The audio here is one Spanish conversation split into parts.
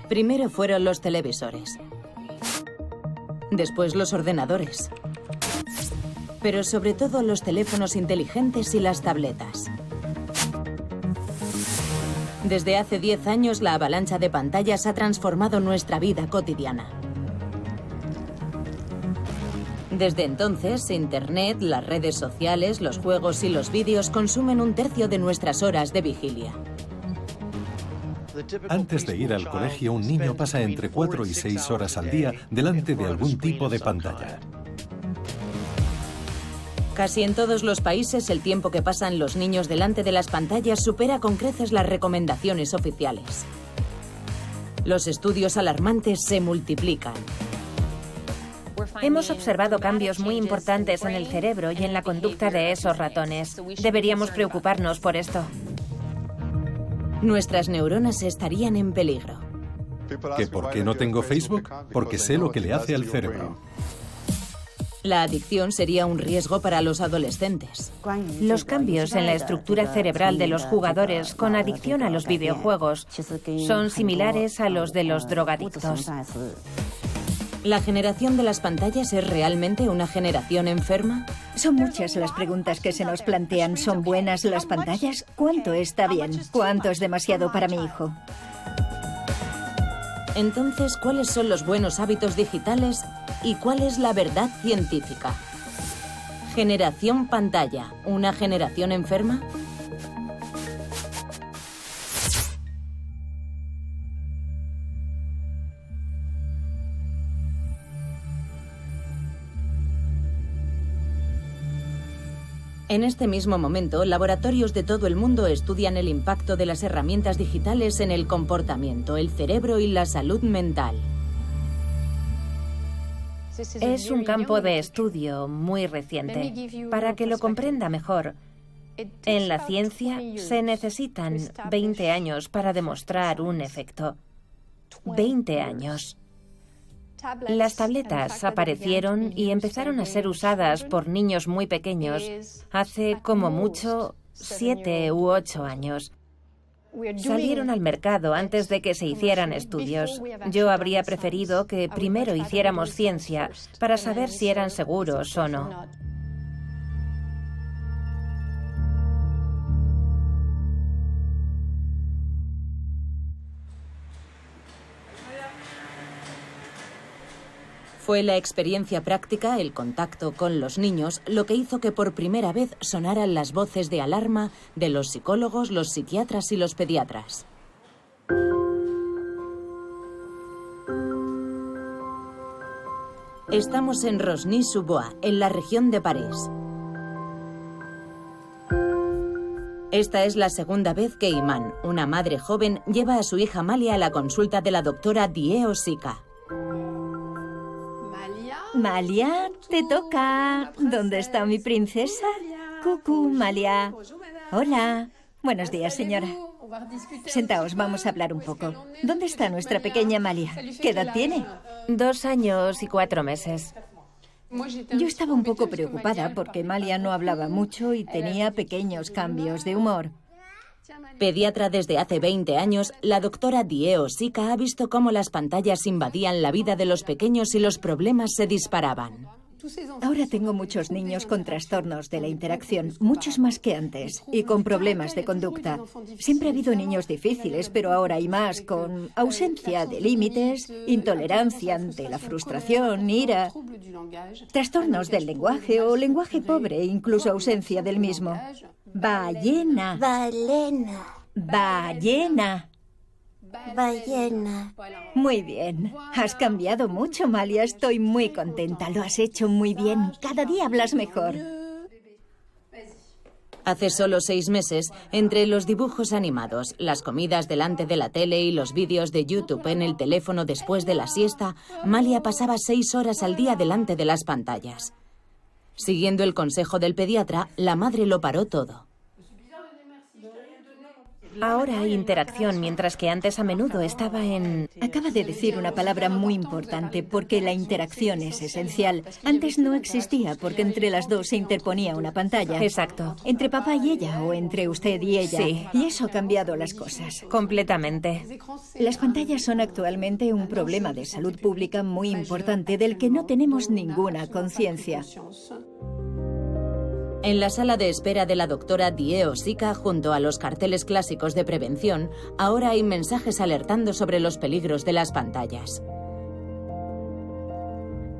Primero fueron los televisores, después los ordenadores, pero sobre todo los teléfonos inteligentes y las tabletas. Desde hace 10 años, la avalancha de pantallas ha transformado nuestra vida cotidiana. Desde entonces, Internet, las redes sociales, los juegos y los vídeos consumen 1/3 de nuestras horas de vigilia. Antes de ir al colegio, un niño pasa entre 4 y 6 horas al día delante de algún tipo de pantalla. Casi en todos los países, el tiempo que pasan los niños delante de las pantallas supera con creces las recomendaciones oficiales. Los estudios alarmantes se multiplican. Hemos observado cambios muy importantes en el cerebro y en la conducta de esos ratones. Deberíamos preocuparnos por esto. Nuestras neuronas estarían en peligro. ¿Que por qué no tengo Facebook? Porque sé lo que le hace al cerebro. La adicción sería un riesgo para los adolescentes. Los cambios en la estructura cerebral de los jugadores con adicción a los videojuegos son similares a los de los drogadictos. ¿La generación de las pantallas es realmente una generación enferma? Son muchas las preguntas que se nos plantean. ¿Son buenas las pantallas? ¿Cuánto está bien? ¿Cuánto es demasiado para mi hijo? Entonces, ¿cuáles son los buenos hábitos digitales y cuál es la verdad científica? ¿Generación pantalla, una generación enferma? En este mismo momento, laboratorios de todo el mundo estudian el impacto de las herramientas digitales en el comportamiento, el cerebro y la salud mental. Es un campo de estudio muy reciente. Para que lo comprenda mejor, en la ciencia se necesitan 20 años para demostrar un efecto. 20 años. Las tabletas aparecieron y empezaron a ser usadas por niños muy pequeños hace como mucho 7 u 8 años. Salieron al mercado antes de que se hicieran estudios. Yo habría preferido que primero hiciéramos ciencia para saber si eran seguros o no. Fue la experiencia práctica, el contacto con los niños, lo que hizo que por primera vez sonaran las voces de alarma de los psicólogos, los psiquiatras y los pediatras. Estamos en Rosny-sous-Bois, en la región de París. Esta es la segunda vez que Iman, una madre joven, lleva a su hija Malia a la consulta de la doctora Die Osika. Malia, te toca. ¿Dónde está mi princesa? Cucú, Malia. Hola. Buenos días, señora. Sentaos, vamos a hablar un poco. ¿Dónde está nuestra pequeña Malia? ¿Qué edad tiene? 2 años y 4 meses. Yo estaba un poco preocupada porque Malia no hablaba mucho y tenía pequeños cambios de humor. Pediatra desde hace 20 años, la doctora Die Osika ha visto cómo las pantallas invadían la vida de los pequeños y los problemas se disparaban. Ahora tengo muchos niños con trastornos de la interacción, muchos más que antes, y con problemas de conducta. Siempre ha habido niños difíciles, pero ahora hay más, con ausencia de límites, intolerancia ante la frustración, ira, trastornos del lenguaje o lenguaje pobre, incluso ausencia del mismo. Ballena. Balena. Ballena. Ballena. Muy bien. Has cambiado mucho, Malia. Estoy muy contenta. Lo has hecho muy bien. Cada día hablas mejor. Hace solo 6 meses, entre los dibujos animados, las comidas delante de la tele y los vídeos de YouTube en el teléfono después de la siesta, Malia pasaba 6 horas al día delante de las pantallas. Siguiendo el consejo del pediatra, la madre lo paró todo. Ahora hay interacción, mientras que antes a menudo estaba en... Acaba de decir una palabra muy importante, porque la interacción es esencial. Antes no existía, porque entre las dos se interponía una pantalla. Exacto. Entre papá y ella, o entre usted y ella. Sí. Y eso ha cambiado las cosas. Completamente. Las pantallas son actualmente un problema de salud pública muy importante del que no tenemos ninguna conciencia. En la sala de espera de la doctora Die Osika, junto a los carteles clásicos de prevención, ahora hay mensajes alertando sobre los peligros de las pantallas.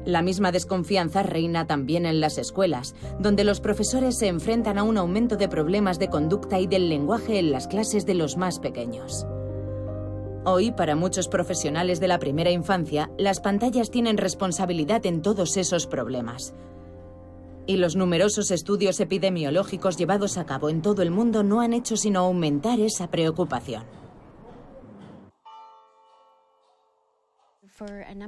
La misma desconfianza reina también en las escuelas, donde los profesores se enfrentan a un aumento de problemas de conducta y del lenguaje en las clases de los más pequeños. Hoy, para muchos profesionales de la primera infancia, las pantallas tienen responsabilidad en todos esos problemas. Y los numerosos estudios epidemiológicos llevados a cabo en todo el mundo no han hecho sino aumentar esa preocupación.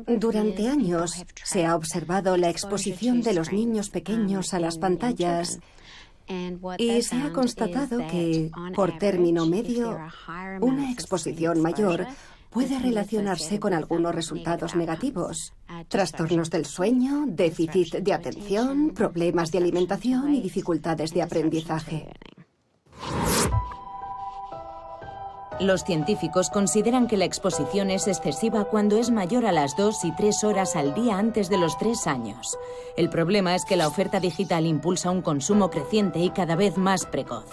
Durante años se ha observado la exposición de los niños pequeños a las pantallas y se ha constatado que, por término medio, una exposición mayor puede relacionarse con algunos resultados negativos: trastornos del sueño, déficit de atención, problemas de alimentación y dificultades de aprendizaje. Los científicos consideran que la exposición es excesiva cuando es mayor a las 2 y 3 horas al día antes de los 3 años. El problema es que la oferta digital impulsa un consumo creciente y cada vez más precoz.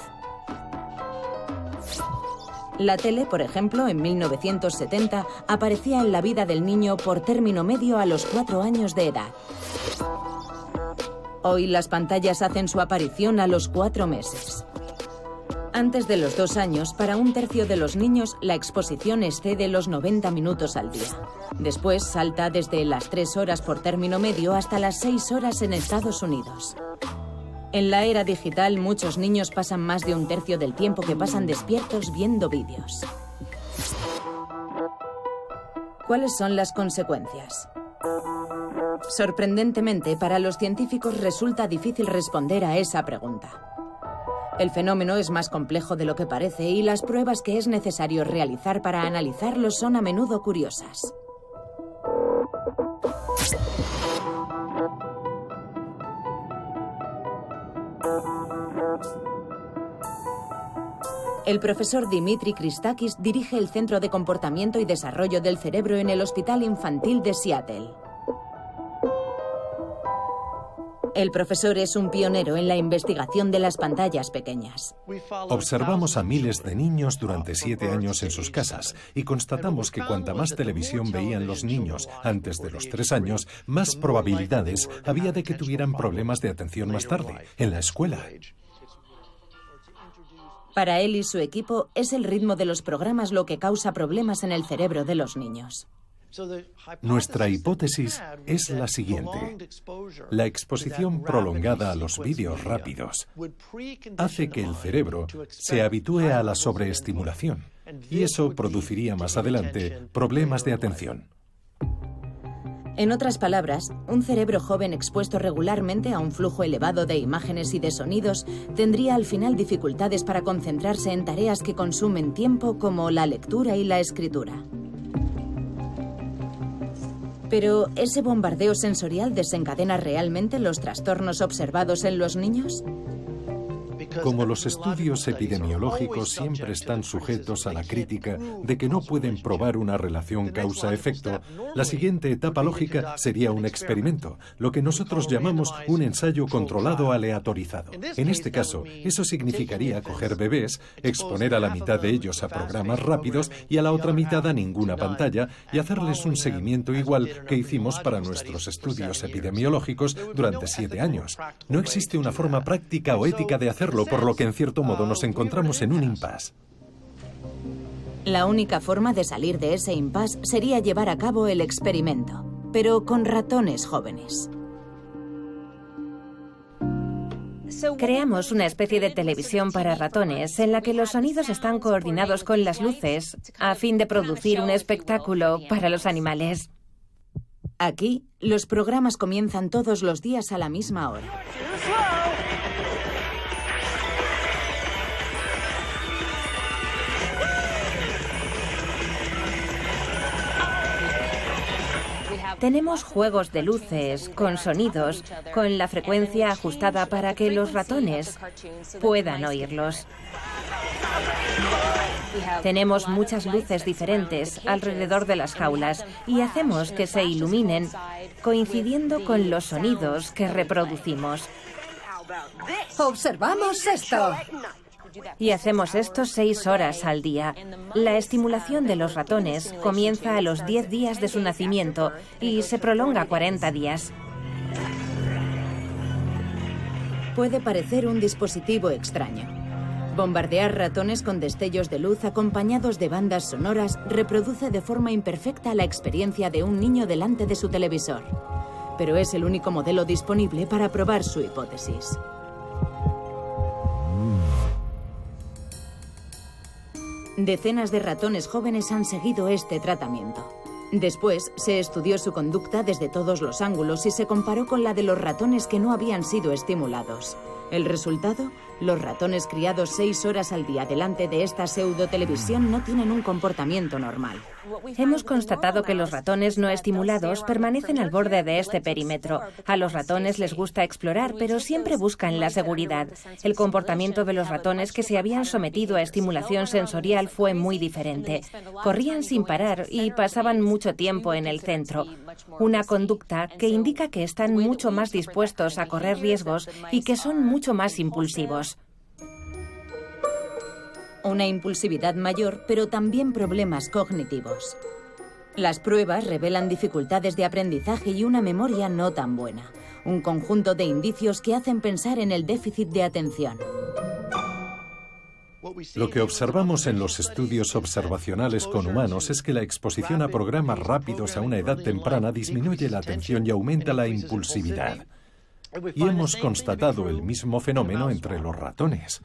La tele, por ejemplo, en 1970, aparecía en la vida del niño por término medio a los 4 años de edad. Hoy las pantallas hacen su aparición a los 4 meses. Antes de los 2 años, para un tercio de los niños, la exposición excede los 90 minutos al día. Después salta desde las 3 horas por término medio hasta las 6 horas en Estados Unidos. En la era digital, muchos niños pasan más de un tercio del tiempo que pasan despiertos viendo vídeos. ¿Cuáles son las consecuencias? Sorprendentemente, para los científicos resulta difícil responder a esa pregunta. El fenómeno es más complejo de lo que parece y las pruebas que es necesario realizar para analizarlo son a menudo curiosas. El profesor Dimitri Christakis dirige el Centro de Comportamiento y Desarrollo del Cerebro en el Hospital Infantil de Seattle. El profesor es un pionero en la investigación de las pantallas pequeñas. Observamos a miles de niños durante 7 años en sus casas y constatamos que cuanta más televisión veían los niños antes de los 3 años, más probabilidades había de que tuvieran problemas de atención más tarde, en la escuela. Para él y su equipo, es el ritmo de los programas lo que causa problemas en el cerebro de los niños. Nuestra hipótesis es la siguiente. La exposición prolongada a los vídeos rápidos hace que el cerebro se habitúe a la sobreestimulación y eso produciría más adelante problemas de atención. En otras palabras, un cerebro joven expuesto regularmente a un flujo elevado de imágenes y de sonidos tendría al final dificultades para concentrarse en tareas que consumen tiempo como la lectura y la escritura. Pero, ¿ese bombardeo sensorial desencadena realmente los trastornos observados en los niños? Como los estudios epidemiológicos siempre están sujetos a la crítica de que no pueden probar una relación causa-efecto, la siguiente etapa lógica sería un experimento, lo que nosotros llamamos un ensayo controlado aleatorizado. En este caso, eso significaría coger bebés, exponer a la mitad de ellos a programas rápidos y a la otra mitad a ninguna pantalla y hacerles un seguimiento igual que hicimos para nuestros estudios epidemiológicos durante 7 años. No existe una forma práctica o ética de hacerlo, por lo que en cierto modo nos encontramos en un impasse. La única forma de salir de ese impasse sería llevar a cabo el experimento, pero con ratones jóvenes. Creamos una especie de televisión para ratones en la que los sonidos están coordinados con las luces a fin de producir un espectáculo para los animales. Aquí, los programas comienzan todos los días a la misma hora. Tenemos juegos de luces, con sonidos, con la frecuencia ajustada para que los ratones puedan oírlos. Tenemos muchas luces diferentes alrededor de las jaulas y hacemos que se iluminen coincidiendo con los sonidos que reproducimos. ¡Observamos esto! Y hacemos esto 6 horas al día. La estimulación de los ratones comienza a los 10 días de su nacimiento y se prolonga 40 días. Puede parecer un dispositivo extraño. Bombardear ratones con destellos de luz acompañados de bandas sonoras reproduce de forma imperfecta la experiencia de un niño delante de su televisor. Pero es el único modelo disponible para probar su hipótesis. Decenas de ratones jóvenes han seguido este tratamiento. Después, se estudió su conducta desde todos los ángulos y se comparó con la de los ratones que no habían sido estimulados. El resultado, los ratones criados 6 horas al día delante de esta pseudotelevisión no tienen un comportamiento normal. Hemos constatado que los ratones no estimulados permanecen al borde de este perímetro. A los ratones les gusta explorar, pero siempre buscan la seguridad. El comportamiento de los ratones que se habían sometido a estimulación sensorial fue muy diferente. Corrían sin parar y pasaban mucho tiempo en el centro. Una conducta que indica que están mucho más dispuestos a correr riesgos y que son mucho más impulsivos. Una impulsividad mayor, pero también problemas cognitivos. Las pruebas revelan dificultades de aprendizaje y una memoria no tan buena. Un conjunto de indicios que hacen pensar en el déficit de atención. Lo que observamos en los estudios observacionales con humanos es que la exposición a programas rápidos a una edad temprana disminuye la atención y aumenta la impulsividad. Y hemos constatado el mismo fenómeno entre los ratones.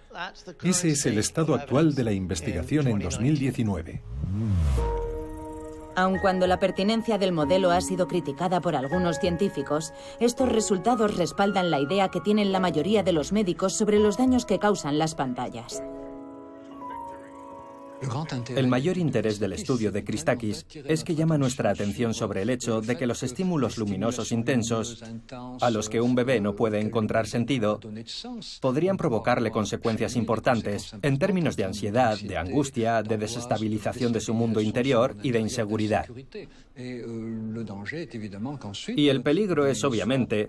Ese es el estado actual de la investigación en 2019. Aun cuando la pertinencia del modelo ha sido criticada por algunos científicos, estos resultados respaldan la idea que tienen la mayoría de los médicos sobre los daños que causan las pantallas. El mayor interés del estudio de Christakis es que llama nuestra atención sobre el hecho de que los estímulos luminosos intensos, a los que un bebé no puede encontrar sentido, podrían provocarle consecuencias importantes en términos de ansiedad, de angustia, de desestabilización de su mundo interior y de inseguridad. Y el peligro es, obviamente,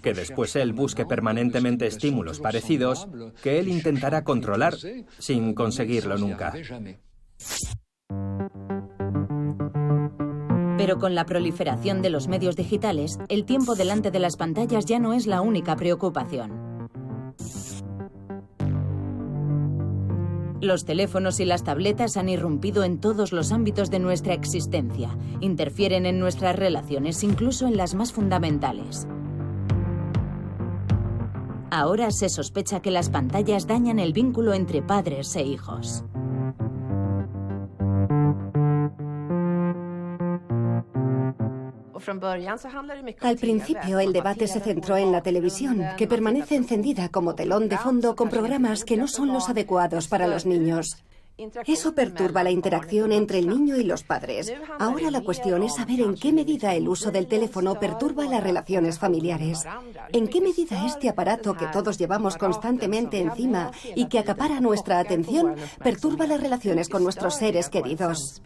que después él busque permanentemente estímulos parecidos que él intentará controlar sin conseguirlo nunca. Pero con la proliferación de los medios digitales, el tiempo delante de las pantallas ya no es la única preocupación. Los teléfonos y las tabletas han irrumpido en todos los ámbitos de nuestra existencia, interfieren en nuestras relaciones, incluso en las más fundamentales. Ahora se sospecha que las pantallas dañan el vínculo entre padres e hijos. Al principio, el debate se centró en la televisión, que permanece encendida como telón de fondo con programas que no son los adecuados para los niños. Eso perturba la interacción entre el niño y los padres. Ahora la cuestión es saber en qué medida el uso del teléfono perturba las relaciones familiares. En qué medida este aparato que todos llevamos constantemente encima y que acapara nuestra atención perturba las relaciones con nuestros seres queridos.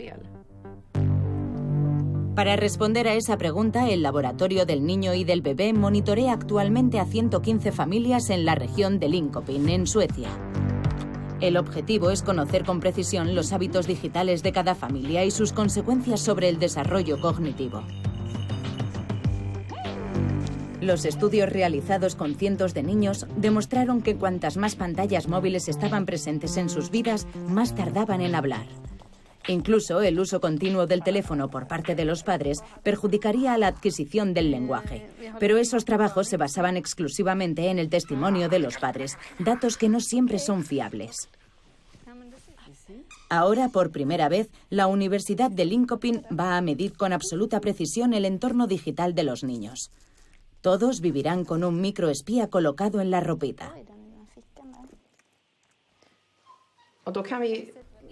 Para responder a esa pregunta, el Laboratorio del Niño y del Bebé monitorea actualmente a 115 familias en la región de Linköping, en Suecia. El objetivo es conocer con precisión los hábitos digitales de cada familia y sus consecuencias sobre el desarrollo cognitivo. Los estudios realizados con cientos de niños demostraron que cuantas más pantallas móviles estaban presentes en sus vidas, más tardaban en hablar. Incluso el uso continuo del teléfono por parte de los padres perjudicaría a la adquisición del lenguaje. Pero esos trabajos se basaban exclusivamente en el testimonio de los padres, datos que no siempre son fiables. Ahora, por primera vez, la Universidad de Linköping va a medir con absoluta precisión el entorno digital de los niños. Todos vivirán con un microespía colocado en la ropita.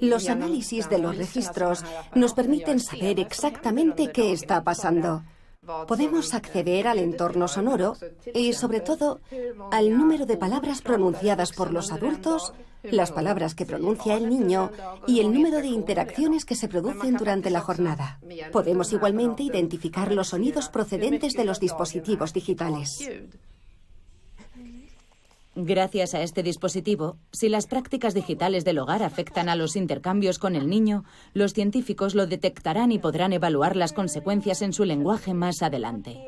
Los análisis de los registros nos permiten saber exactamente qué está pasando. Podemos acceder al entorno sonoro y, sobre todo, al número de palabras pronunciadas por los adultos, las palabras que pronuncia el niño y el número de interacciones que se producen durante la jornada. Podemos igualmente identificar los sonidos procedentes de los dispositivos digitales. Gracias a este dispositivo, si las prácticas digitales del hogar afectan a los intercambios con el niño, los científicos lo detectarán y podrán evaluar las consecuencias en su lenguaje más adelante.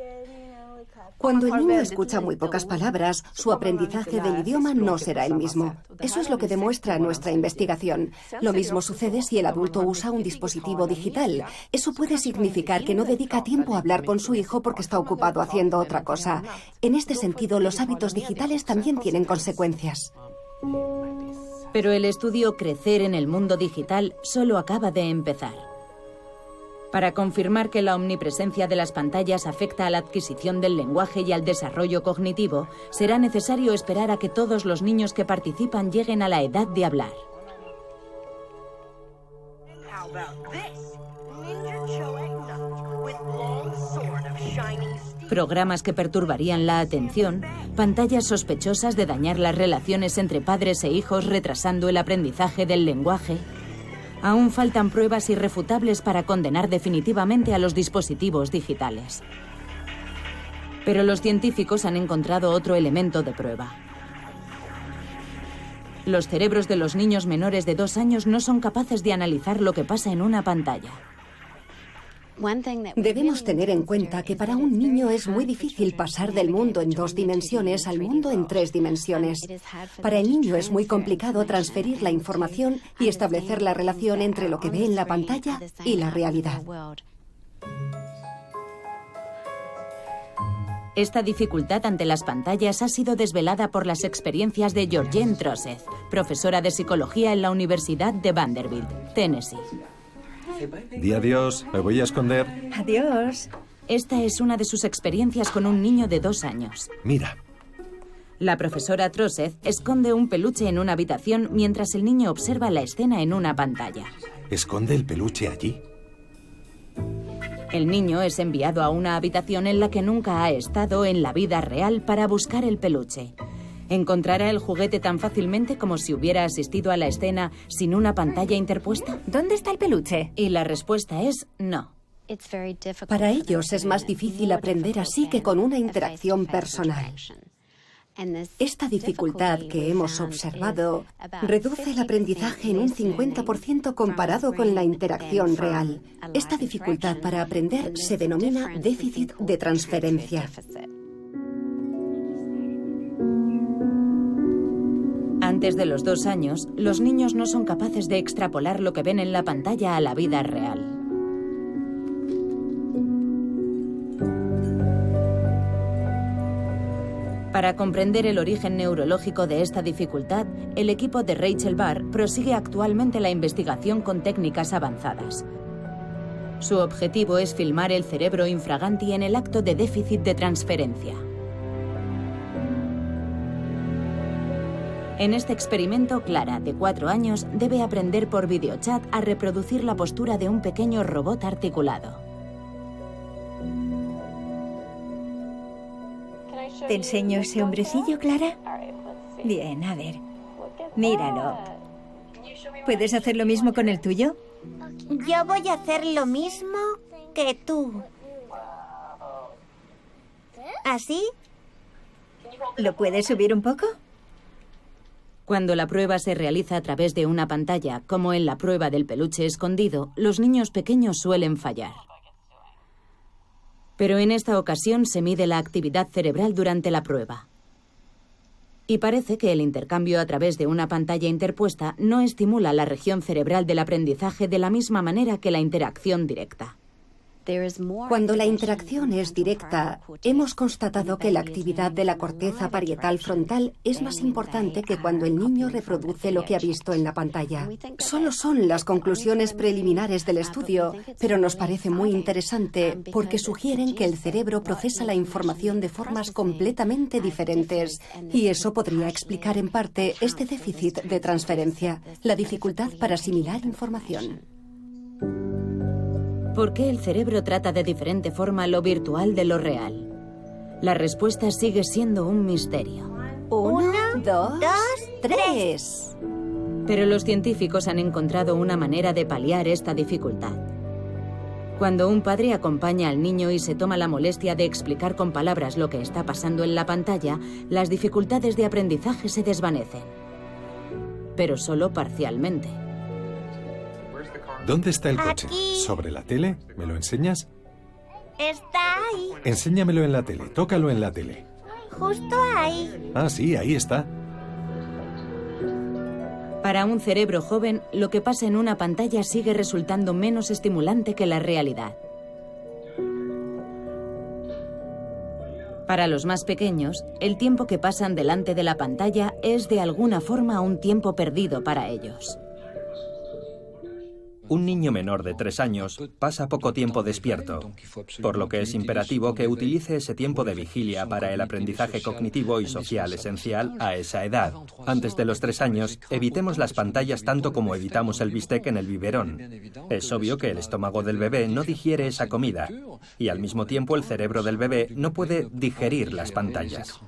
Cuando el niño escucha muy pocas palabras, su aprendizaje del idioma no será el mismo. Eso es lo que demuestra nuestra investigación. Lo mismo sucede si el adulto usa un dispositivo digital. Eso puede significar que no dedica tiempo a hablar con su hijo porque está ocupado haciendo otra cosa. En este sentido, los hábitos digitales también tienen consecuencias. Pero el estudio Crecer en el mundo digital solo acaba de empezar. Para confirmar que la omnipresencia de las pantallas afecta a la adquisición del lenguaje y al desarrollo cognitivo, será necesario esperar a que todos los niños que participan lleguen a la edad de hablar. Programas que perturbarían la atención, pantallas sospechosas de dañar las relaciones entre padres e hijos retrasando el aprendizaje del lenguaje. Aún faltan pruebas irrefutables para condenar definitivamente a los dispositivos digitales. Pero los científicos han encontrado otro elemento de prueba. Los cerebros de los niños menores de 2 años no son capaces de analizar lo que pasa en una pantalla. Debemos tener en cuenta que para un niño es muy difícil pasar del mundo en 2 dimensiones al mundo en 3 dimensiones. Para el niño es muy complicado transferir la información y establecer la relación entre lo que ve en la pantalla y la realidad. Esta dificultad ante las pantallas ha sido desvelada por las experiencias de Georgene Troseth, profesora de psicología en la Universidad de Vanderbilt, Tennessee. Di adiós, me voy a esconder. Adiós. Esta es una de sus experiencias con un niño de 2 años. Mira. La profesora Troseth esconde un peluche en una habitación mientras el niño observa la escena en una pantalla. ¿Esconde el peluche allí? El niño es enviado a una habitación en la que nunca ha estado en la vida real para buscar el peluche. ¿Encontrará el juguete tan fácilmente como si hubiera asistido a la escena sin una pantalla interpuesta? ¿Dónde está el peluche? Y la respuesta es no. Para ellos es más difícil aprender así que con una interacción personal. Esta dificultad que hemos observado reduce el aprendizaje en un 50% comparado con la interacción real. Esta dificultad para aprender se denomina déficit de transferencia. Antes de los 2 años, los niños no son capaces de extrapolar lo que ven en la pantalla a la vida real. Para comprender el origen neurológico de esta dificultad, el equipo de Rachel Barr prosigue actualmente la investigación con técnicas avanzadas. Su objetivo es filmar el cerebro infraganti en el acto de déficit de transferencia. En este experimento, Clara, de 4 años, debe aprender por videochat a reproducir la postura de un pequeño robot articulado. ¿Te enseño ese hombrecillo, Clara? Bien, a ver. Míralo. ¿Puedes hacer lo mismo con el tuyo? Yo voy a hacer lo mismo que tú. ¿Así? ¿Lo puedes subir un poco? Cuando la prueba se realiza a través de una pantalla, como en la prueba del peluche escondido, los niños pequeños suelen fallar. Pero en esta ocasión se mide la actividad cerebral durante la prueba. Y parece que el intercambio a través de una pantalla interpuesta no estimula la región cerebral del aprendizaje de la misma manera que la interacción directa. Cuando la interacción es directa, hemos constatado que la actividad de la corteza parietal frontal es más importante que cuando el niño reproduce lo que ha visto en la pantalla. Solo son las conclusiones preliminares del estudio, pero nos parece muy interesante porque sugieren que el cerebro procesa la información de formas completamente diferentes y eso podría explicar en parte este déficit de transferencia, la dificultad para asimilar información. ¿Por qué el cerebro trata de diferente forma lo virtual de lo real? La respuesta sigue siendo un misterio. 1, 2, 3. Pero los científicos han encontrado una manera de paliar esta dificultad. Cuando un padre acompaña al niño y se toma la molestia de explicar con palabras lo que está pasando en la pantalla, las dificultades de aprendizaje se desvanecen. Pero solo parcialmente. ¿Dónde está el coche? Aquí. ¿Sobre la tele? ¿Me lo enseñas? Está ahí, Enséñamelo en la tele, tócalo en la tele. justo ahí. Ah, sí, ahí está. Para un cerebro joven, lo que pasa en una pantalla sigue resultando menos estimulante que la realidad. Para los más pequeños, el tiempo que pasan delante de la pantalla es de alguna forma un tiempo perdido para ellos. Un niño menor de 3 años pasa poco tiempo despierto, por lo que es imperativo que utilice ese tiempo de vigilia para el aprendizaje cognitivo y social esencial a esa edad. Antes de los 3 años, evitemos las pantallas tanto como evitamos el bistec en el biberón. Es obvio que el estómago del bebé no digiere esa comida y al mismo tiempo el cerebro del bebé no puede digerir las pantallas.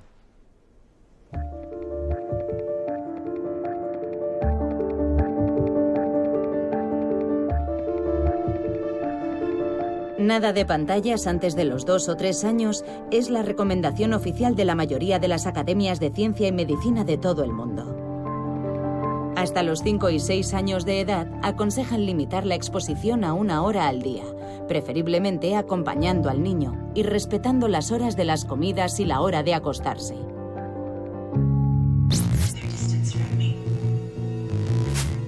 Nada de pantallas antes de los 2 o 3 años es la recomendación oficial de la mayoría de las academias de ciencia y medicina de todo el mundo. Hasta los 5 y 6 años de edad aconsejan limitar la exposición a 1 hora al día, preferiblemente acompañando al niño y respetando las horas de las comidas y la hora de acostarse.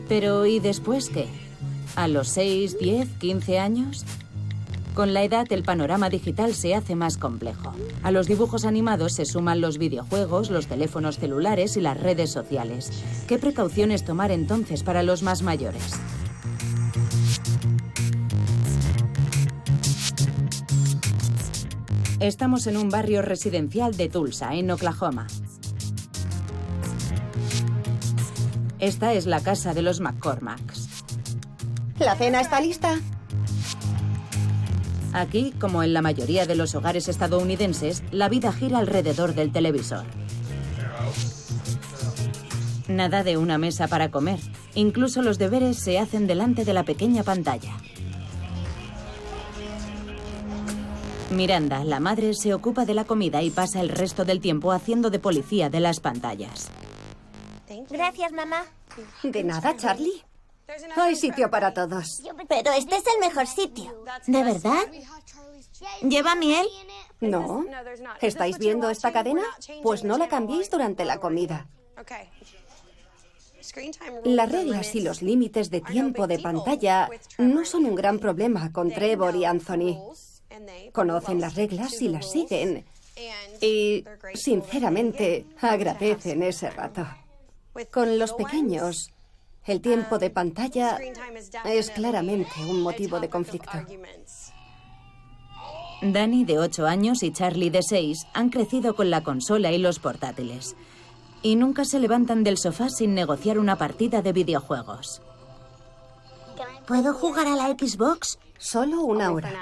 Pero ¿y después qué? ¿A los 6, 10, 15 años? Con la edad, el panorama digital se hace más complejo. A los dibujos animados se suman los videojuegos, los teléfonos celulares y las redes sociales. ¿Qué precauciones tomar entonces para los más mayores? Estamos en un barrio residencial de Tulsa, en Oklahoma. Esta es la casa de los McCormacks. ¿La cena está lista? Aquí, como en la mayoría de los hogares estadounidenses, la vida gira alrededor del televisor. Nada de una mesa para comer. Incluso los deberes se hacen delante de la pequeña pantalla. Miranda, la madre, se ocupa de la comida y pasa el resto del tiempo haciendo de policía de las pantallas. Gracias, mamá. De nada, Charlie. Hay sitio para todos. Pero este es el mejor sitio. ¿De verdad? ¿Lleva miel? No. ¿Estáis viendo esta cadena? Pues no la cambiéis durante la comida. Las reglas y los límites de tiempo de pantalla no son un gran problema con Trevor y Anthony. Conocen las reglas y las siguen. Y, sinceramente, agradecen ese rato. Con los pequeños, el tiempo de pantalla es claramente un motivo de conflicto. Danny, de 8 años, y Charlie, de 6, han crecido con la consola y los portátiles. Y nunca se levantan del sofá sin negociar una partida de videojuegos. ¿Puedo jugar a la Xbox? Solo 1 hora.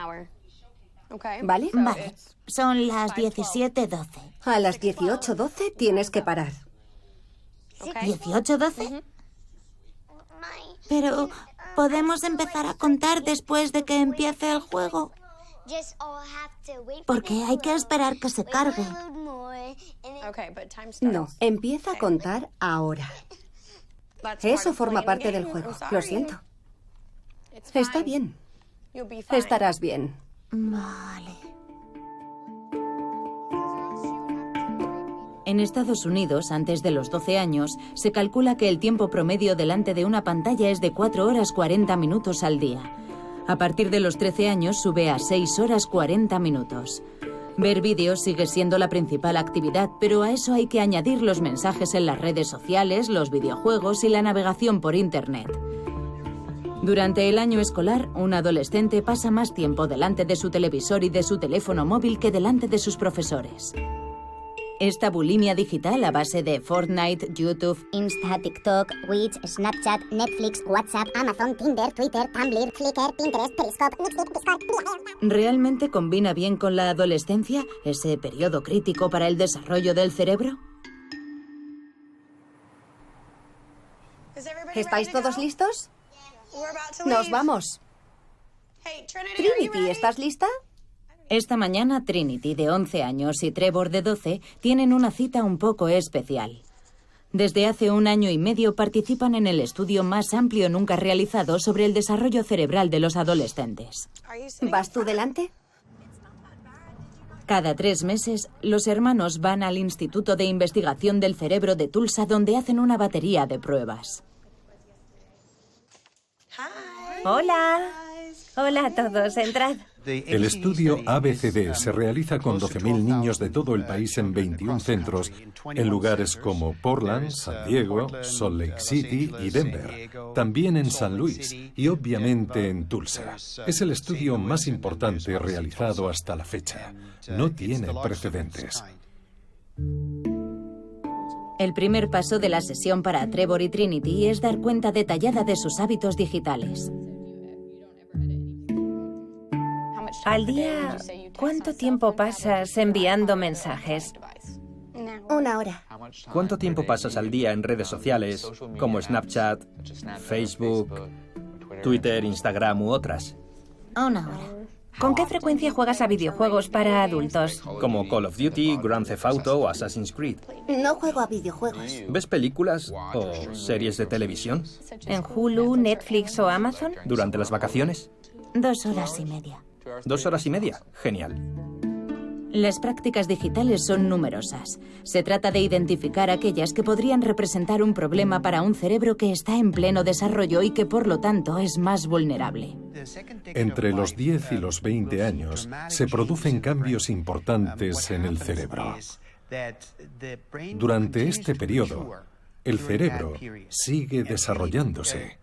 ¿Vale? Vale. Son las 17:12. A las 18:12 tienes que parar. ¿18:12? Pero, ¿podemos empezar a contar después de que empiece el juego? Porque hay que esperar que se cargue. No, empieza a contar ahora. Eso forma parte del juego. Lo siento. Está bien. Estarás bien. Vale. En Estados Unidos, antes de los 12 años, se calcula que el tiempo promedio delante de una pantalla es de 4 horas 40 minutos al día. A partir de los 13 años sube a 6 horas 40 minutos. Ver vídeos sigue siendo la principal actividad, pero a eso hay que añadir los mensajes en las redes sociales, los videojuegos y la navegación por Internet. Durante el año escolar, un adolescente pasa más tiempo delante de su televisor y de su teléfono móvil que delante de sus profesores. Esta bulimia digital a base de Fortnite, YouTube, Insta, TikTok, Twitch, Snapchat, Netflix, WhatsApp, Amazon, Tinder, Twitter, Tumblr, Flickr, Pinterest, Periscope, Nextclick, Discord. ¿realmente combina bien con la adolescencia, ese periodo crítico para el desarrollo del cerebro? ¿Estáis todos listos? ¡Nos vamos! Trinity, ¿estás lista? Esta mañana Trinity, de 11 años, y Trevor, de 12, tienen una cita un poco especial. Desde hace 1 año y medio participan en el estudio más amplio nunca realizado sobre el desarrollo cerebral de los adolescentes. ¿Vas tú delante? Cada 3 meses, los hermanos van al Instituto de Investigación del Cerebro de Tulsa, donde hacen una batería de pruebas. Hola. Hola a todos, entrad. El estudio ABCD se realiza con 12.000 niños de todo el país en 21 centros, en lugares como Portland, San Diego, Salt Lake City y Denver. También en San Luis y obviamente en Tulsa. Es el estudio más importante realizado hasta la fecha. No tiene precedentes. El primer paso de la sesión para Trevor y Trinity es dar cuenta detallada de sus hábitos digitales. Al día, ¿cuánto tiempo pasas enviando mensajes? 1 hora. ¿Cuánto tiempo pasas al día en redes sociales como Snapchat, Facebook, Twitter, Instagram u otras? 1 hora. ¿Con qué frecuencia juegas a videojuegos para adultos? Como Call of Duty, Grand Theft Auto o Assassin's Creed. No juego a videojuegos. ¿Ves películas o series de televisión ¿En Hulu, Netflix o Amazon? durante las vacaciones? 2 horas y media. 2 horas y media. Genial. Las prácticas digitales son numerosas. Se trata de identificar aquellas que podrían representar un problema para un cerebro que está en pleno desarrollo y que por lo tanto es más vulnerable. Entre los 10 y los 20 años se producen cambios importantes en el cerebro. Durante este periodo, el cerebro sigue desarrollándose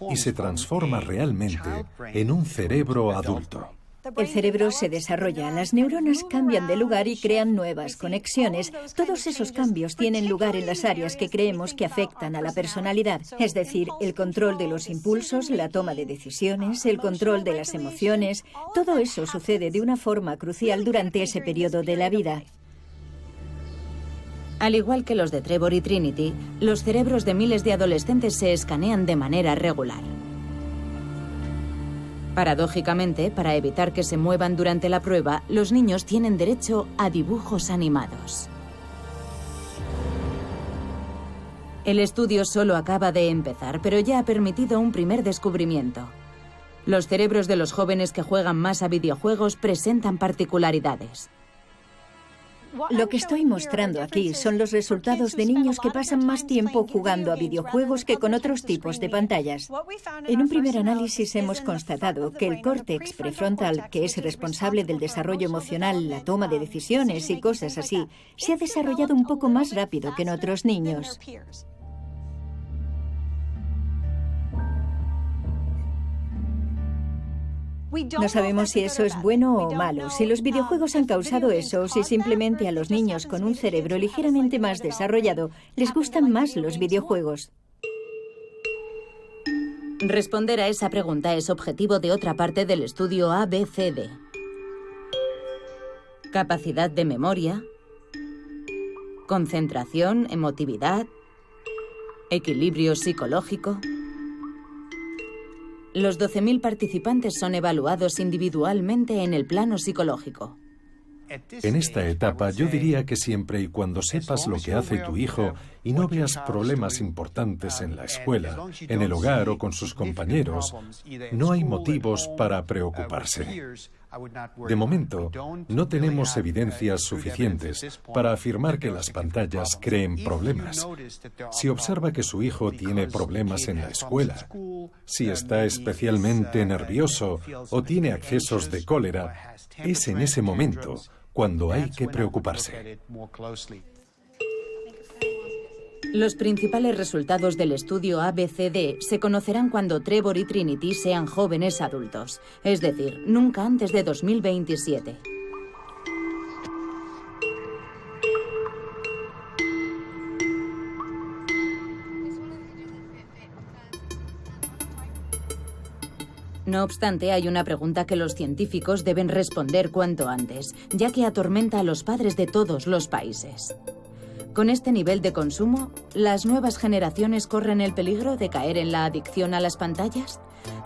y se transforma realmente en un cerebro adulto. El cerebro se desarrolla, las neuronas cambian de lugar y crean nuevas conexiones. Todos esos cambios tienen lugar en las áreas que creemos que afectan a la personalidad, es decir, el control de los impulsos, la toma de decisiones, el control de las emociones. Todo eso sucede de una forma crucial durante ese periodo de la vida. Al igual que los de Trevor y Trinity, los cerebros de miles de adolescentes se escanean de manera regular. Paradójicamente, para evitar que se muevan durante la prueba, los niños tienen derecho a dibujos animados. El estudio solo acaba de empezar, pero ya ha permitido un primer descubrimiento. Los cerebros de los jóvenes que juegan más a videojuegos presentan particularidades. Lo que estoy mostrando aquí son los resultados de niños que pasan más tiempo jugando a videojuegos que con otros tipos de pantallas. En un primer análisis hemos constatado que el córtex prefrontal, que es responsable del desarrollo emocional, la toma de decisiones y cosas así, se ha desarrollado un poco más rápido que en otros niños. No sabemos si eso es bueno o malo, si los videojuegos han causado eso o si simplemente a los niños con un cerebro ligeramente más desarrollado les gustan más los videojuegos. Responder a esa pregunta es objetivo de otra parte del estudio ABCD. Capacidad de memoria, concentración, emotividad, equilibrio psicológico. Los 12.000 participantes son evaluados individualmente en el plano psicológico. En esta etapa yo diría que siempre y cuando sepas lo que hace tu hijo y no veas problemas importantes en la escuela, en el hogar o con sus compañeros, no hay motivos para preocuparse. De momento, no tenemos evidencias suficientes para afirmar que las pantallas creen problemas. Si observa que su hijo tiene problemas en la escuela, si está especialmente nervioso o tiene accesos de cólera, es en ese momento cuando hay que preocuparse. Los principales resultados del estudio ABCD se conocerán cuando Trevor y Trinity sean jóvenes adultos, es decir, nunca antes de 2027. No obstante, hay una pregunta que los científicos deben responder cuanto antes, ya que atormenta a los padres de todos los países. Con este nivel de consumo, ¿las nuevas generaciones corren el peligro de caer en la adicción a las pantallas?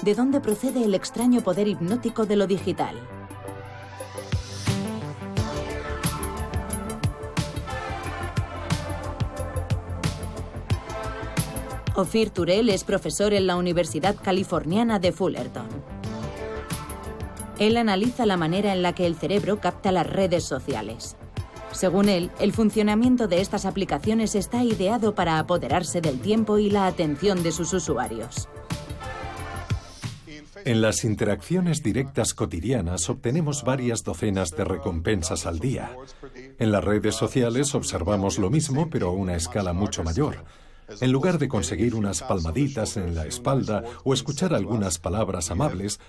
¿De dónde procede el extraño poder hipnótico de lo digital? Ophir Turel es profesor en la Universidad Californiana de Fullerton. Él analiza la manera en la que el cerebro capta las redes sociales. Según él, el funcionamiento de estas aplicaciones está ideado para apoderarse del tiempo y la atención de sus usuarios. En las interacciones directas cotidianas obtenemos varias docenas de recompensas al día. En las redes sociales observamos lo mismo, pero a una escala mucho mayor. En lugar de conseguir unas palmaditas en la espalda o escuchar algunas palabras amables,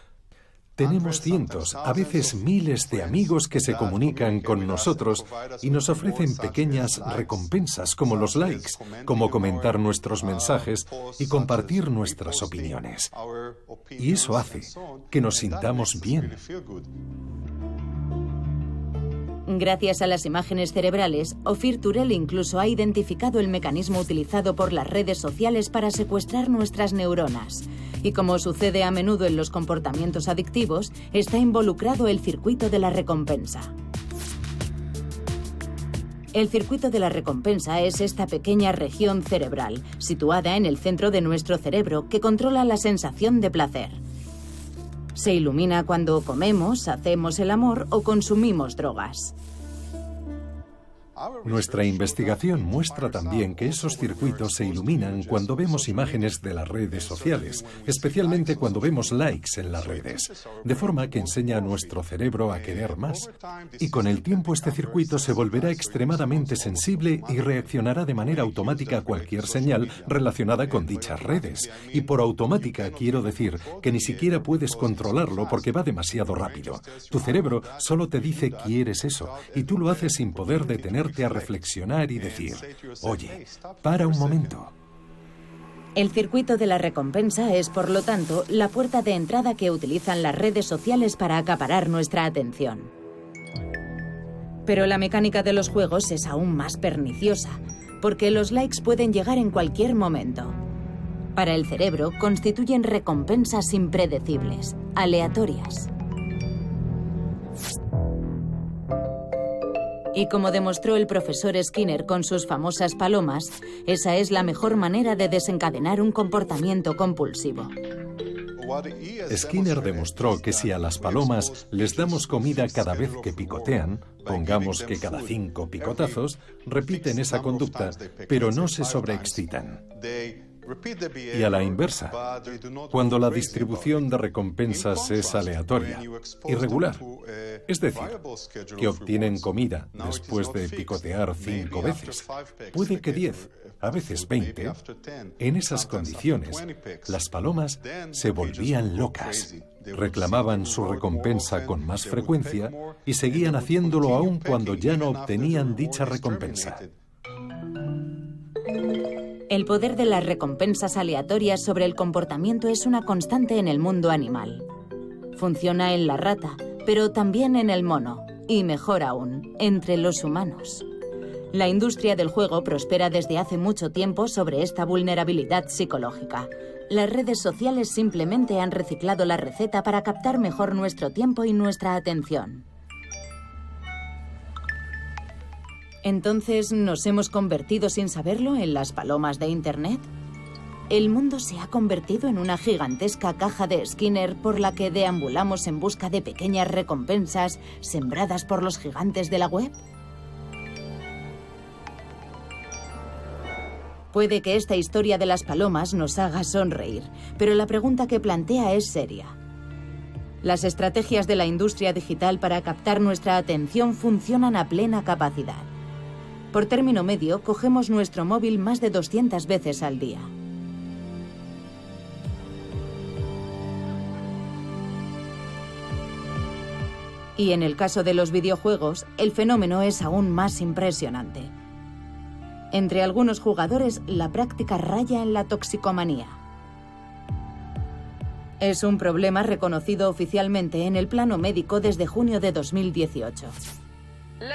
tenemos cientos, a veces miles de amigos que se comunican con nosotros y nos ofrecen pequeñas recompensas como los likes, como comentar nuestros mensajes y compartir nuestras opiniones. Y eso hace que nos sintamos bien. Gracias a las imágenes cerebrales, Ophir Turel incluso ha identificado el mecanismo utilizado por las redes sociales para secuestrar nuestras neuronas. Y como sucede a menudo en los comportamientos adictivos, está involucrado el circuito de la recompensa. El circuito de la recompensa es esta pequeña región cerebral, situada en el centro de nuestro cerebro, que controla la sensación de placer. Se ilumina cuando comemos, hacemos el amor o consumimos drogas. Nuestra investigación muestra también que esos circuitos se iluminan cuando vemos imágenes de las redes sociales, especialmente cuando vemos likes en las redes, de forma que enseña a nuestro cerebro a querer más. Y con el tiempo este circuito se volverá extremadamente sensible y reaccionará de manera automática a cualquier señal relacionada con dichas redes. Y por automática quiero decir que ni siquiera puedes controlarlo porque va demasiado rápido. Tu cerebro solo te dice quieres eso y tú lo haces sin poder detenerte a reflexionar y decir, oye, para un momento. El circuito de la recompensa es, por lo tanto, la puerta de entrada que utilizan las redes sociales para acaparar nuestra atención. Pero la mecánica de los juegos es aún más perniciosa, porque los likes pueden llegar en cualquier momento. Para el cerebro, constituyen recompensas impredecibles, aleatorias. Y como demostró el profesor Skinner con sus famosas palomas, esa es la mejor manera de desencadenar un comportamiento compulsivo. Skinner demostró que si a las palomas les damos comida cada vez que picotean, pongamos que cada 5 picotazos, repiten esa conducta, pero no se sobreexcitan. Y a la inversa, cuando la distribución de recompensas es aleatoria, irregular, es decir, que obtienen comida después de picotear 5 veces, puede que 10, a veces 20, en esas condiciones, las palomas se volvían locas, reclamaban su recompensa con más frecuencia y seguían haciéndolo aún cuando ya no obtenían dicha recompensa. El poder de las recompensas aleatorias sobre el comportamiento es una constante en el mundo animal. Funciona en la rata, pero también en el mono, y mejor aún, entre los humanos. La industria del juego prospera desde hace mucho tiempo sobre esta vulnerabilidad psicológica. Las redes sociales simplemente han reciclado la receta para captar mejor nuestro tiempo y nuestra atención. ¿Entonces nos hemos convertido sin saberlo en las palomas de Internet? ¿El mundo se ha convertido en una gigantesca caja de Skinner por la que deambulamos en busca de pequeñas recompensas sembradas por los gigantes de la web? Puede que esta historia de las palomas nos haga sonreír, pero la pregunta que plantea es seria. Las estrategias de la industria digital para captar nuestra atención funcionan a plena capacidad. Por término medio, cogemos nuestro móvil más de 200 veces al día. Y en el caso de los videojuegos, el fenómeno es aún más impresionante. Entre algunos jugadores, la práctica raya en la toxicomanía. Es un problema reconocido oficialmente en el plano médico desde junio de 2018.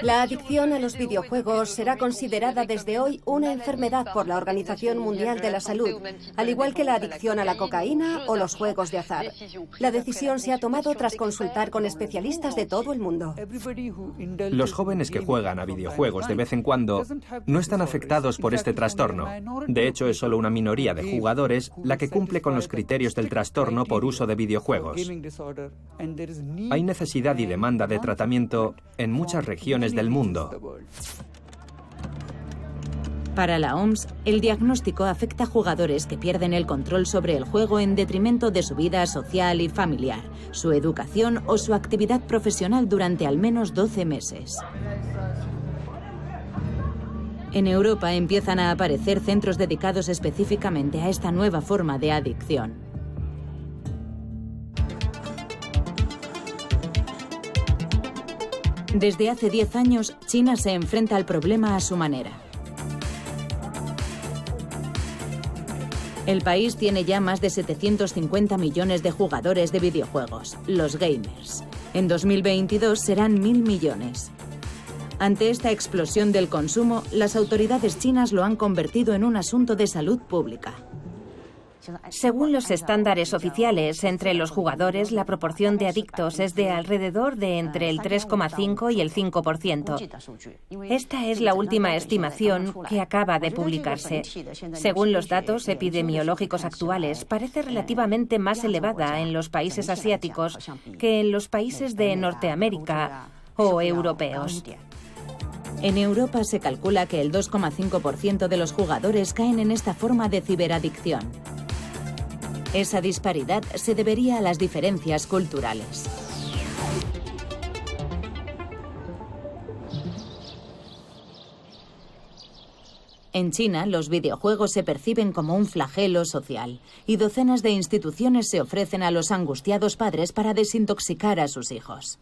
La adicción a los videojuegos será considerada desde hoy una enfermedad por la Organización Mundial de la Salud, al igual que la adicción a la cocaína o los juegos de azar. La decisión se ha tomado tras consultar con especialistas de todo el mundo. Los jóvenes que juegan a videojuegos de vez en cuando no están afectados por este trastorno. De hecho, es solo una minoría de jugadores la que cumple con los criterios del trastorno por uso de videojuegos. Hay necesidad y demanda de tratamiento en muchas regiones del mundo. Para la OMS, el diagnóstico afecta a jugadores que pierden el control sobre el juego en detrimento de su vida social y familiar, su educación o su actividad profesional durante al menos 12 meses. En Europa empiezan a aparecer centros dedicados específicamente a esta nueva forma de adicción. Desde hace 10 años, China se enfrenta al problema a su manera. El país tiene ya más de 750 millones de jugadores de videojuegos, los gamers. En 2022 serán 1.000 millones. Ante esta explosión del consumo, las autoridades chinas lo han convertido en un asunto de salud pública. Según los estándares oficiales, entre los jugadores la proporción de adictos es de alrededor de entre el 3,5 y el 5%. Esta es la última estimación que acaba de publicarse. Según los datos epidemiológicos actuales, parece relativamente más elevada en los países asiáticos que en los países de Norteamérica o europeos. En Europa se calcula que el 2,5% de los jugadores caen en esta forma de ciberadicción. Esa disparidad se debería a las diferencias culturales. En China, los videojuegos se perciben como un flagelo social y docenas de instituciones se ofrecen a los angustiados padres para desintoxicar a sus hijos.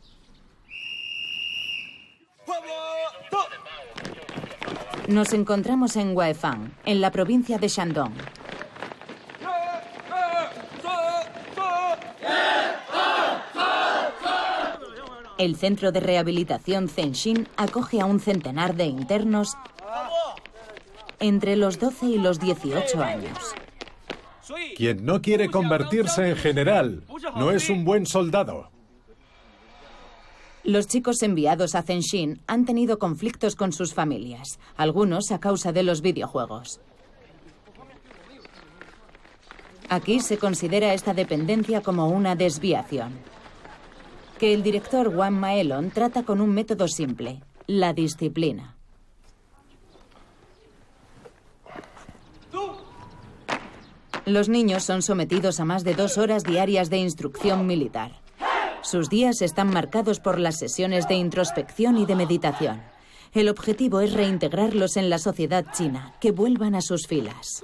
Nos encontramos en Weifang, en la provincia de Shandong. El centro de rehabilitación Zhenxin acoge a un centenar de internos entre los 12 y los 18 años. Quien no quiere convertirse en general no es un buen soldado. Los chicos enviados a Zhenxin han tenido conflictos con sus familias, algunos a causa de los videojuegos. Aquí se considera esta dependencia como una desviación, que el director Wang Maelon trata con un método simple, la disciplina. Los niños son sometidos a más de 2 horas diarias de instrucción militar. Sus días están marcados por las sesiones de introspección y de meditación. El objetivo es reintegrarlos en la sociedad china, que vuelvan a sus filas.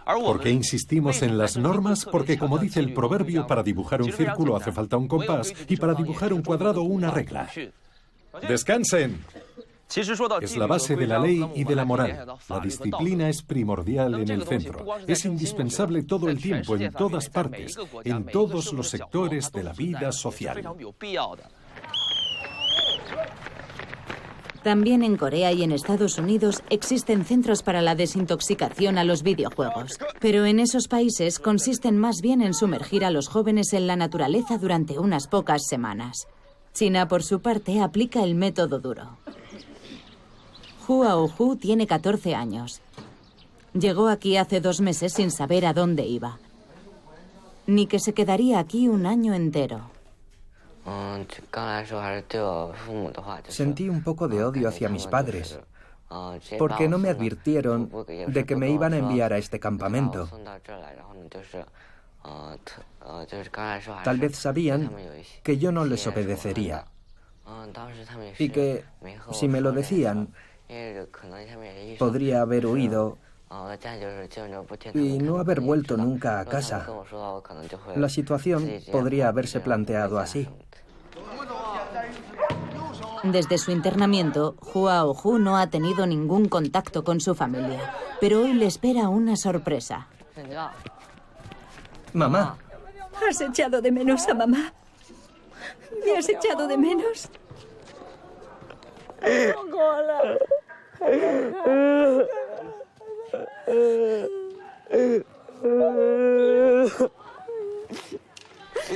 ¿Por qué insistimos en las normas? Porque, como dice el proverbio, para dibujar un círculo hace falta un compás y para dibujar un cuadrado una regla. ¡Descansen! Es la base de la ley y de la moral. La disciplina es primordial en el centro. Es indispensable todo el tiempo, en todas partes, en todos los sectores de la vida social. También en Corea y en Estados Unidos existen centros para la desintoxicación a los videojuegos. Pero en esos países consisten más bien en sumergir a los jóvenes en la naturaleza durante unas pocas semanas. China, por su parte, aplica el método duro. Hu Aohu tiene 14 años. Llegó aquí hace 2 meses sin saber a dónde iba, ni que se quedaría aquí un año entero. Sentí un poco de odio hacia mis padres, porque no me advirtieron de que me iban a enviar a este campamento. Tal vez sabían que yo no les obedecería y que, si me lo decían, podría haber huido y no haber vuelto nunca a casa. La situación podría haberse planteado así. Desde su internamiento, Hu Aohu no ha tenido ningún contacto con su familia, pero hoy le espera una sorpresa. Mamá. ¿Has echado de menos a mamá? ¿Me has echado de menos?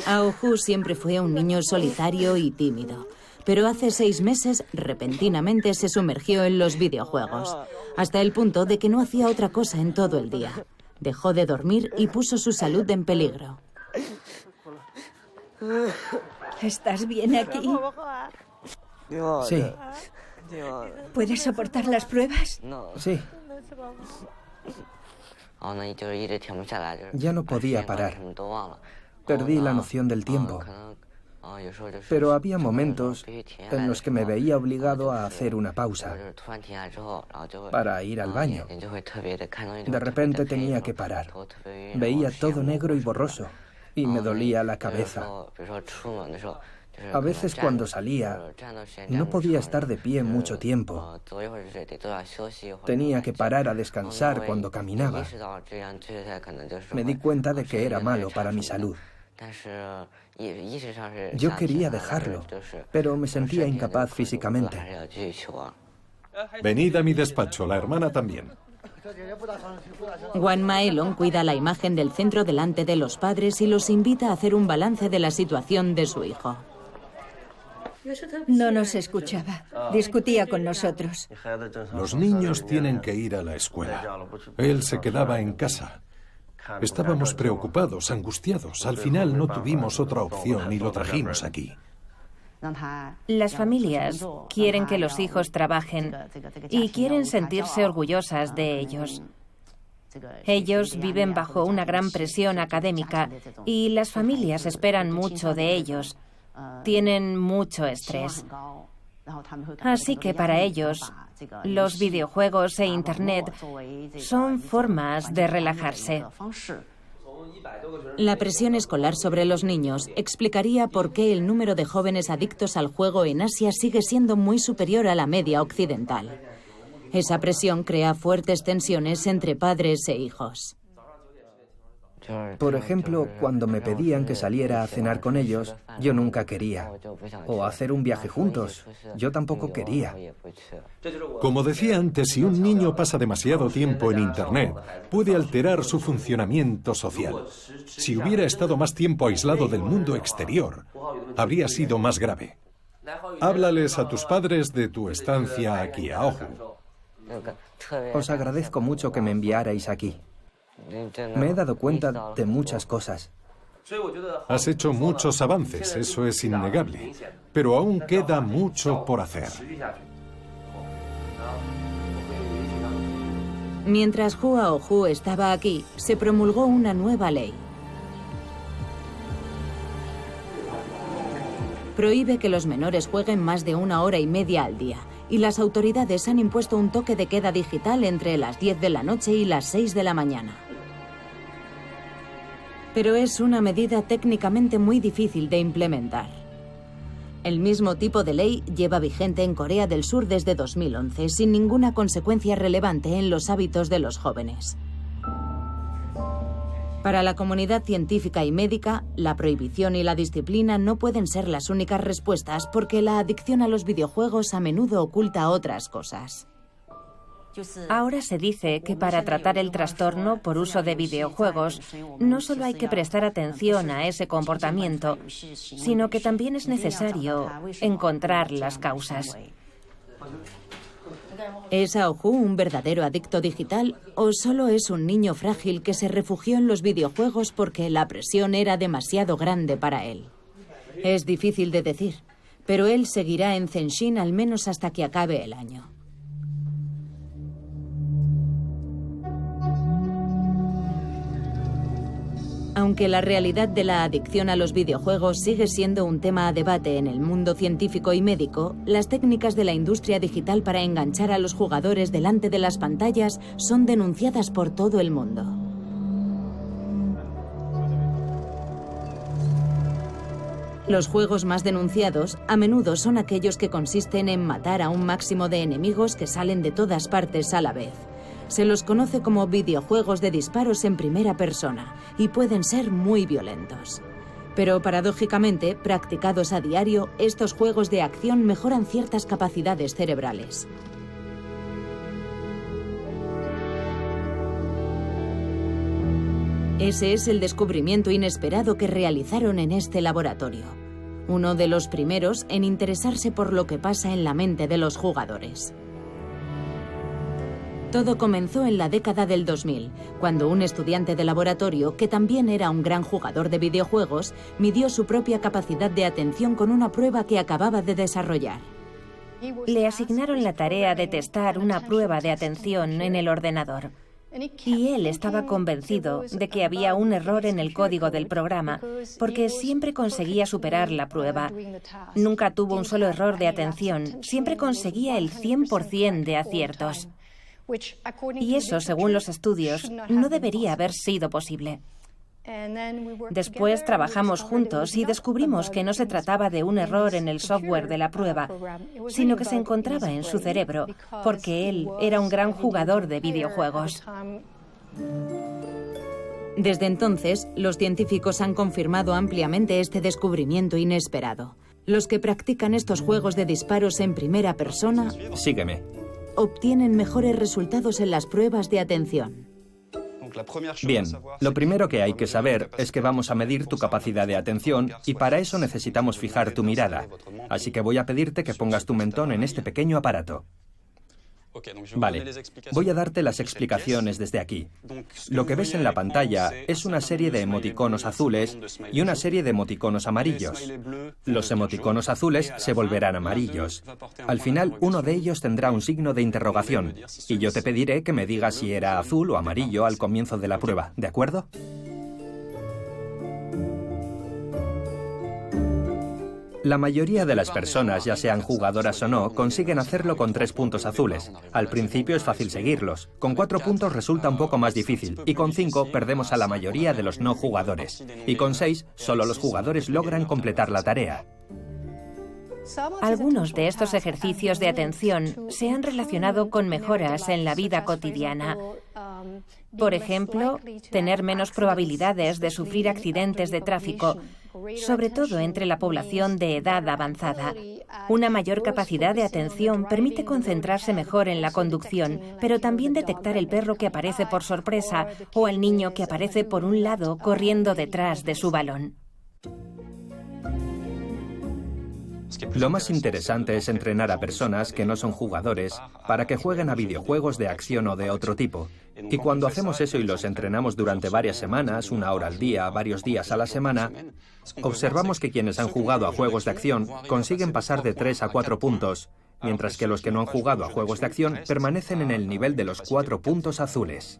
Aohu siempre fue un niño solitario y tímido, pero hace 6 meses repentinamente se sumergió en los videojuegos, hasta el punto de que no hacía otra cosa en todo el día. Dejó de dormir y puso su salud en peligro. ¿Estás bien aquí? Sí. ¿Puedes soportar las pruebas? Sí. Ya no podía parar. Perdí la noción del tiempo. Pero había momentos en los que me veía obligado a hacer una pausa para ir al baño. De repente tenía que parar. Veía todo negro y borroso y me dolía la cabeza. A veces cuando salía no podía estar de pie mucho tiempo. Tenía que parar a descansar cuando caminaba. Me di cuenta de que era malo para mi salud. Yo quería dejarlo, pero me sentía incapaz físicamente. Venid a mi despacho, la hermana también. Wan Maelong cuida la imagen del centro delante de los padres y los invita a hacer un balance de la situación de su hijo. No nos escuchaba. Discutía con nosotros. Los niños tienen que ir a la escuela. Él se quedaba en casa. Estábamos preocupados, angustiados. Al final no tuvimos otra opción y lo trajimos aquí. Las familias quieren que los hijos trabajen y quieren sentirse orgullosas de ellos. Ellos viven bajo una gran presión académica y las familias esperan mucho de ellos. Tienen mucho estrés. Así que para ellos, los videojuegos e Internet son formas de relajarse. La presión escolar sobre los niños explicaría por qué el número de jóvenes adictos al juego en Asia sigue siendo muy superior a la media occidental. Esa presión crea fuertes tensiones entre padres e hijos. Por ejemplo, cuando me pedían que saliera a cenar con ellos, yo nunca quería. O hacer un viaje juntos, yo tampoco quería. Como decía antes, si un niño pasa demasiado tiempo en Internet, puede alterar su funcionamiento social. Si hubiera estado más tiempo aislado del mundo exterior, habría sido más grave. Háblales a tus padres de tu estancia aquí, Aohu. Os agradezco mucho que me enviarais aquí. Me he dado cuenta de muchas cosas. Has hecho muchos avances, eso es innegable, pero aún queda mucho por hacer. Mientras Hua Aohu estaba aquí, se promulgó una nueva ley. Prohíbe que los menores jueguen más de 1 hora y media al día, y las autoridades han impuesto un toque de queda digital entre las 10 de la noche y las 6 de la mañana. Pero es una medida técnicamente muy difícil de implementar. El mismo tipo de ley lleva vigente en Corea del Sur desde 2011, sin ninguna consecuencia relevante en los hábitos de los jóvenes. Para la comunidad científica y médica, la prohibición y la disciplina no pueden ser las únicas respuestas porque la adicción a los videojuegos a menudo oculta otras cosas. Ahora se dice que para tratar el trastorno por uso de videojuegos, no solo hay que prestar atención a ese comportamiento, sino que también es necesario encontrar las causas. ¿Es Aohu un verdadero adicto digital o solo es un niño frágil que se refugió en los videojuegos porque la presión era demasiado grande para él? Es difícil de decir, pero él seguirá en Zenshin al menos hasta que acabe el año. Aunque la realidad de la adicción a los videojuegos sigue siendo un tema a debate en el mundo científico y médico, las técnicas de la industria digital para enganchar a los jugadores delante de las pantallas son denunciadas por todo el mundo. Los juegos más denunciados a menudo son aquellos que consisten en matar a un máximo de enemigos que salen de todas partes a la vez. Se los conoce como videojuegos de disparos en primera persona y pueden ser muy violentos. Pero paradójicamente, practicados a diario, estos juegos de acción mejoran ciertas capacidades cerebrales. Ese es el descubrimiento inesperado que realizaron en este laboratorio. Uno de los primeros en interesarse por lo que pasa en la mente de los jugadores. Todo comenzó en la década del 2000, cuando un estudiante de laboratorio, que también era un gran jugador de videojuegos, midió su propia capacidad de atención con una prueba que acababa de desarrollar. Le asignaron la tarea de testar una prueba de atención en el ordenador. Y él estaba convencido de que había un error en el código del programa, porque siempre conseguía superar la prueba. Nunca tuvo un solo error de atención, siempre conseguía el 100% de aciertos. Y eso, según los estudios, no debería haber sido posible. Después trabajamos juntos y descubrimos que no se trataba de un error en el software de la prueba, sino que se encontraba en su cerebro, porque él era un gran jugador de videojuegos. Desde entonces, los científicos han confirmado ampliamente este descubrimiento inesperado. Los que practican estos juegos de disparos en primera persona... Sígueme. Obtienen mejores resultados en las pruebas de atención. Bien, lo primero que hay que saber es que vamos a medir tu capacidad de atención y para eso necesitamos fijar tu mirada. Así que voy a pedirte que pongas tu mentón en este pequeño aparato. Vale, voy a darte las explicaciones desde aquí. Lo que ves en la pantalla es una serie de emoticonos azules y una serie de emoticonos amarillos. Los emoticonos azules se volverán amarillos. Al final, uno de ellos tendrá un signo de interrogación y yo te pediré que me digas si era azul o amarillo al comienzo de la prueba, ¿de acuerdo? La mayoría de las personas, ya sean jugadoras o no, consiguen hacerlo con 3 puntos azules. Al principio es fácil seguirlos. Con 4 puntos resulta un poco más difícil. Y con 5 perdemos a la mayoría de los no jugadores. Y con 6 solo los jugadores logran completar la tarea. Algunos de estos ejercicios de atención se han relacionado con mejoras en la vida cotidiana. Por ejemplo, tener menos probabilidades de sufrir accidentes de tráfico, sobre todo entre la población de edad avanzada. Una mayor capacidad de atención permite concentrarse mejor en la conducción, pero también detectar el perro que aparece por sorpresa o el niño que aparece por un lado corriendo detrás de su balón. Lo más interesante es entrenar a personas que no son jugadores para que jueguen a videojuegos de acción o de otro tipo. Y cuando hacemos eso y los entrenamos durante varias semanas, 1 hora al día, varios días a la semana, observamos que quienes han jugado a juegos de acción consiguen pasar de 3 a 4 puntos, mientras que los que no han jugado a juegos de acción permanecen en el nivel de los 4 puntos azules.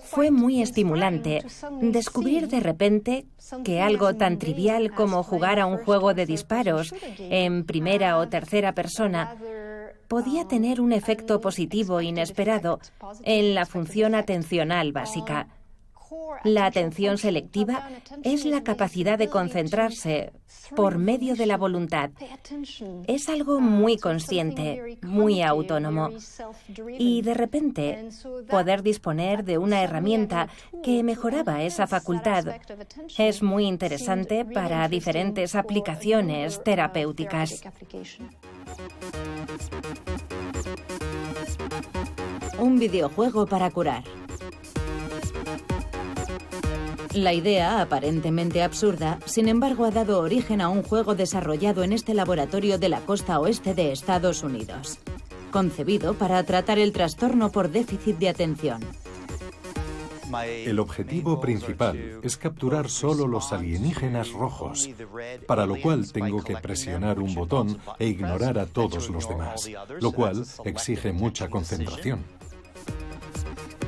Fue muy estimulante descubrir de repente que algo tan trivial como jugar a un juego de disparos en primera o tercera persona podía tener un efecto positivo inesperado en la función atencional básica. La atención selectiva es la capacidad de concentrarse por medio de la voluntad. Es algo muy consciente, muy autónomo. Y de repente, poder disponer de una herramienta que mejoraba esa facultad es muy interesante para diferentes aplicaciones terapéuticas. Un videojuego para curar. La idea, aparentemente absurda, sin embargo ha dado origen a un juego desarrollado en este laboratorio de la costa oeste de Estados Unidos, concebido para tratar el trastorno por déficit de atención. El objetivo principal es capturar solo los alienígenas rojos, para lo cual tengo que presionar un botón e ignorar a todos los demás, lo cual exige mucha concentración.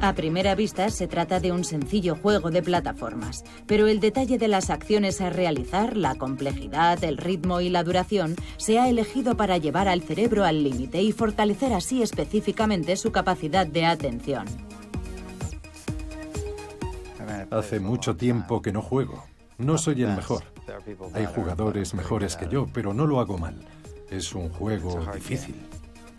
A primera vista se trata de un sencillo juego de plataformas, pero el detalle de las acciones a realizar, la complejidad, el ritmo y la duración se ha elegido para llevar al cerebro al límite y fortalecer así específicamente su capacidad de atención. Hace mucho tiempo que no juego. No soy el mejor. Hay jugadores mejores que yo, pero no lo hago mal. Es un juego difícil.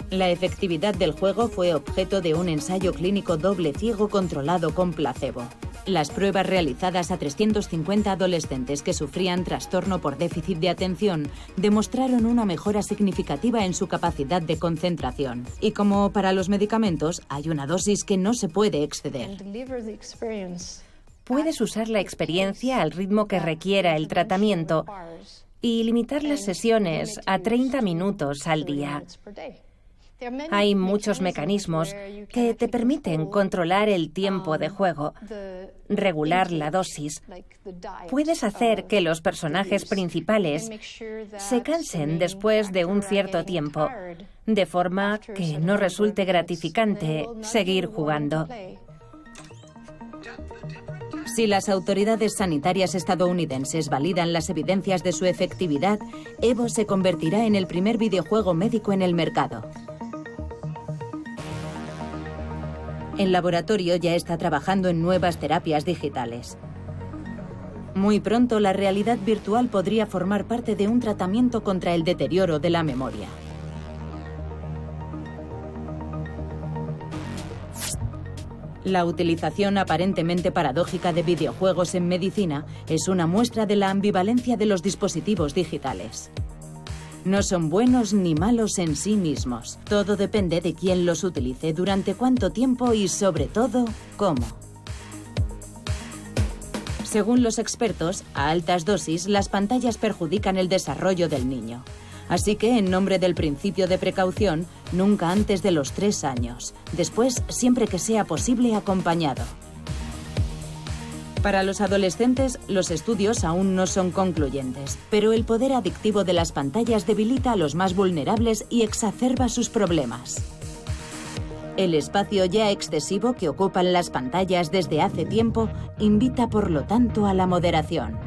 La efectividad del juego fue objeto de un ensayo clínico doble ciego controlado con placebo. Las pruebas realizadas a 350 adolescentes que sufrían trastorno por déficit de atención demostraron una mejora significativa en su capacidad de concentración. Y como para los medicamentos, hay una dosis que no se puede exceder. Puedes usar la experiencia al ritmo que requiera el tratamiento y limitar las sesiones a 30 minutos al día. Hay muchos mecanismos que te permiten controlar el tiempo de juego, regular la dosis. Puedes hacer que los personajes principales se cansen después de un cierto tiempo, de forma que no resulte gratificante seguir jugando. Si las autoridades sanitarias estadounidenses validan las evidencias de su efectividad, Evo se convertirá en el primer videojuego médico en el mercado. El laboratorio ya está trabajando en nuevas terapias digitales. Muy pronto, la realidad virtual podría formar parte de un tratamiento contra el deterioro de la memoria. La utilización aparentemente paradójica de videojuegos en medicina es una muestra de la ambivalencia de los dispositivos digitales. No son buenos ni malos en sí mismos. Todo depende de quién los utilice, durante cuánto tiempo y, sobre todo, cómo. Según los expertos, a altas dosis, las pantallas perjudican el desarrollo del niño. Así que, en nombre del principio de precaución, nunca antes de los 3 años. Después, siempre que sea posible, acompañado. Para los adolescentes, los estudios aún no son concluyentes, pero el poder adictivo de las pantallas debilita a los más vulnerables y exacerba sus problemas. El espacio ya excesivo que ocupan las pantallas desde hace tiempo invita, por lo tanto, a la moderación.